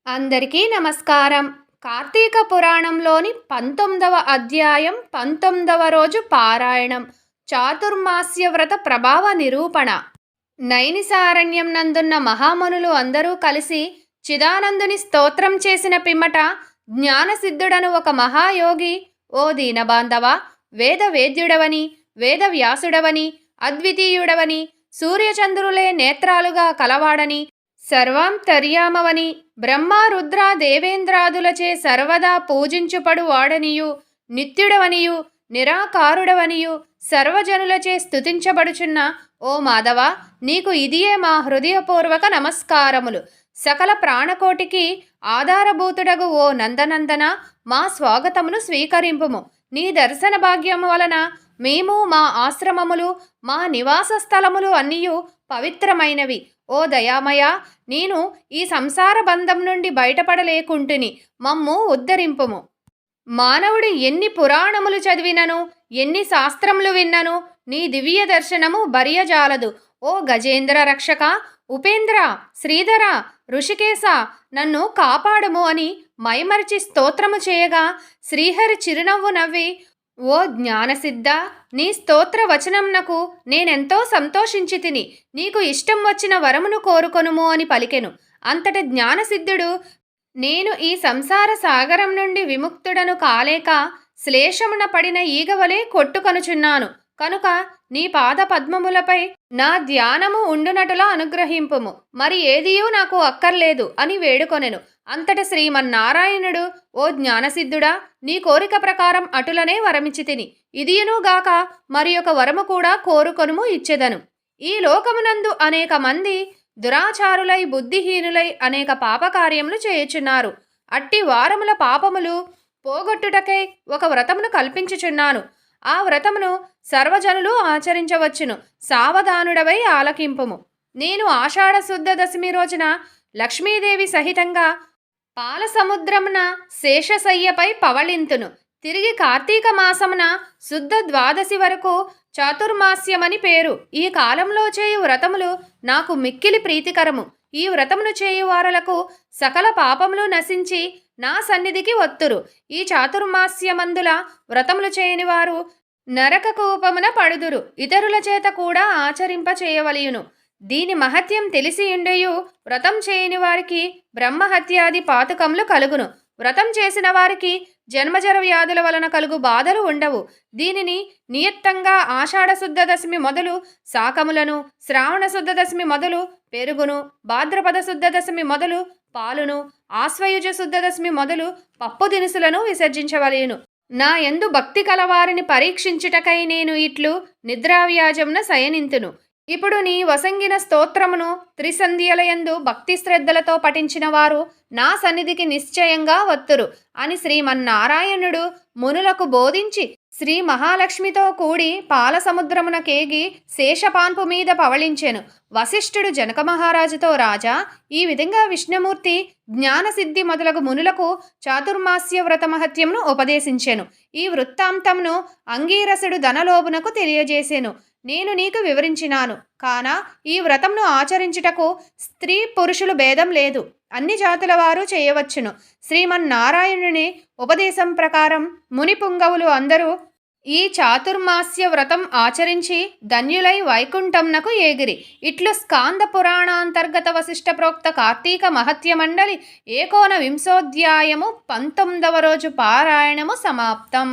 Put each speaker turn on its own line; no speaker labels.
అందరికీ నమస్కారం. కార్తీక పురాణంలోని 19వ అధ్యాయం 19వ రోజు పారాయణం. చాతుర్మాస్య వ్రత ప్రభావ నిరూపణ. నైనిసారణ్యం నందున్న మహామునులు అందరూ కలిసి చిదానందుని స్తోత్రం చేసిన పిమ్మట జ్ఞానసిద్ధుడను ఒక మహాయోగి, ఓ దీనబాంధవ, వేద వేద్యుడవని, వేద వ్యాసుడవని, అద్వితీయుడవని, సూర్యచంద్రులే నేత్రాలుగా కలవాడని, సర్వాంతర్యామవని, బ్రహ్మ రుద్ర దేవేంద్రాదులచే సర్వదా పూజించుపడు వాడనియు, నిత్యుడవనియు, నిరాకారుడవనియు, సర్వజనులచే స్తుతించబడుచున్న ఓ మాధవ, నీకు ఇదియే మా హృదయపూర్వక నమస్కారములు. సకల ప్రాణకోటికి ఆధారభూతుడగు ఓ నందనందన, మా స్వాగతమును స్వీకరింపుము. నీ దర్శన భాగ్యము వలన మేము, మా ఆశ్రమములు, మా నివాస స్థలములు అన్నియు పవిత్రమైనవి. ఓ దయామయ, నేను ఈ సంసార బంధం నుండి బయటపడలేకుంటుని, మమ్ము ఉద్ధరింపుము. మానవుడు ఎన్ని పురాణములు చదివినను, ఎన్ని శాస్త్రములు విన్నను, నీ దివ్య దర్శనము బరియజాలదు. ఓ గజేంద్ర రక్షక, ఉపేంద్ర, శ్రీధర, ఋషికేశ, నన్ను కాపాడుము అని మైమరిచి స్తోత్రము చేయగా శ్రీహరి చిరునవ్వు నవ్వి, ఓ జ్ఞానసిద్ధ, నీ స్తోత్ర వచనంనకు నేనెంతో సంతోషించి తిని, నీకు ఇష్టం వచ్చిన వరమును కోరుకొనుము అని పలికెను. అంతట జ్ఞానసిద్ధుడు, నేను ఈ సంసార సాగరం నుండి విముక్తుడను కాలేక శ్లేషమున పడిన ఈగవలే కొట్టుకొనుచున్నాను. కనుక నీ పాద పద్మములపై నా ధ్యానము ఉండునటులా అనుగ్రహింపుము. మరి ఏదియూ నాకు అక్కర్లేదు అని వేడుకొనెను. అంతట శ్రీమన్నారాయణుడు, ఓ జ్ఞానసిద్ధుడా, నీ కోరిక ప్రకారం అటులనే వరమిచ్చి తిని, ఇదియునుగాక మరి ఒక వరము కూడా కోరుకొనుము, ఇచ్చెదను. ఈ లోకమునందు అనేక మంది దురాచారులై, బుద్ధిహీనులై అనేక పాపకార్యములు చేయుచున్నారు. అట్టి వారముల పాపములు పోగొట్టుటకై ఒక వ్రతమును కల్పించుచున్నాను. ఆ వ్రతమును సర్వజనులు ఆచరించవచ్చును. సావధానుడవై ఆలకింపుము. నేను ఆషాఢ శుద్ధ దశమి రోజున లక్ష్మీదేవి సహితంగా పాల సముద్రమున శేషశయ్యపై పవళింతును. తిరిగి కార్తీక మాసమున శుద్ధ ద్వాదశి వరకు చాతుర్మాస్యమని పేరు. ఈ కాలంలో చేయు వ్రతములు నాకు మిక్కిలి ప్రీతికరము. ఈ వ్రతమును చేయువారలకు సకల పాపములు నశించి నా సన్నిధికి వత్తురు. ఈ చాతుర్మాస్యమందుల వ్రతములు చేయని వారు నరక కూపమున పడుదురు. ఇతరుల చేత కూడా ఆచరింప చేయవలయును. దీని మహత్యం తెలిసియుండయు వ్రతం చేయని వారికి బ్రహ్మహత్యాది పాతకములు కలుగును. వ్రతం చేసిన వారికి జన్మజర వ్యాధుల వలన కలుగు బాధలు ఉండవు. దీనిని నియత్తంగా ఆషాఢ శుద్ధ దశమి మొదలు శాకములను, శ్రావణ శుద్ధ దశమి మొదలు పెరుగును, భాద్రపద శుద్ధ దశమి మొదలు పాలును, ఆశ్వయుజ శుద్ధ దశమి మొదలు పప్పు దినుసులను విసర్జించవలెను. నా యందు భక్తి కలవారిని పరీక్షించుటకై నేను ఇట్లు నిద్రావ్యాజమున శయనింతును. ఇప్పుడు నీ వసంగిన స్తోత్రమును త్రిసంధ్యలయందు భక్తి శ్రద్ధలతో పఠించిన వారు నా సన్నిధికి నిశ్చయంగా వత్తురు అని శ్రీమన్నారాయణుడు మునులకు బోధించి శ్రీ మహాలక్ష్మితో కూడి పాల సముద్రమున కేగి శేషపాన్పు మీద పవళించెను. వశిష్ఠుడు జనక మహారాజుతో, రాజా, ఈ విధంగా విష్ణుమూర్తి జ్ఞానసిద్ధి మొదలగు మునులకు చాతుర్మాస్య వ్రత మహత్యమును ఉపదేశించెను. ఈ వృత్తాంతమును అంగీరసుడు ధనలోభునకు తెలియజేసెను. నేను నీకు వివరించినాను కాన ఈ వ్రతంను ఆచరించుటకు స్త్రీ పురుషులు భేదం లేదు. అన్ని జాతుల వారు చేయవచ్చును. శ్రీమన్నారాయణుని ఉపదేశం ప్రకారం ముని పుంగవులు అందరూ ఈ చాతుర్మాస్య వ్రతం ఆచరించి ధన్యులై వైకుంఠంనకు ఏగిరి. ఇట్లు స్కాంద పురాణాంతర్గత వశిష్ఠ ప్రోక్త కార్తీక మహత్య మండలి 19వ 19వ రోజు పారాయణము సమాప్తం.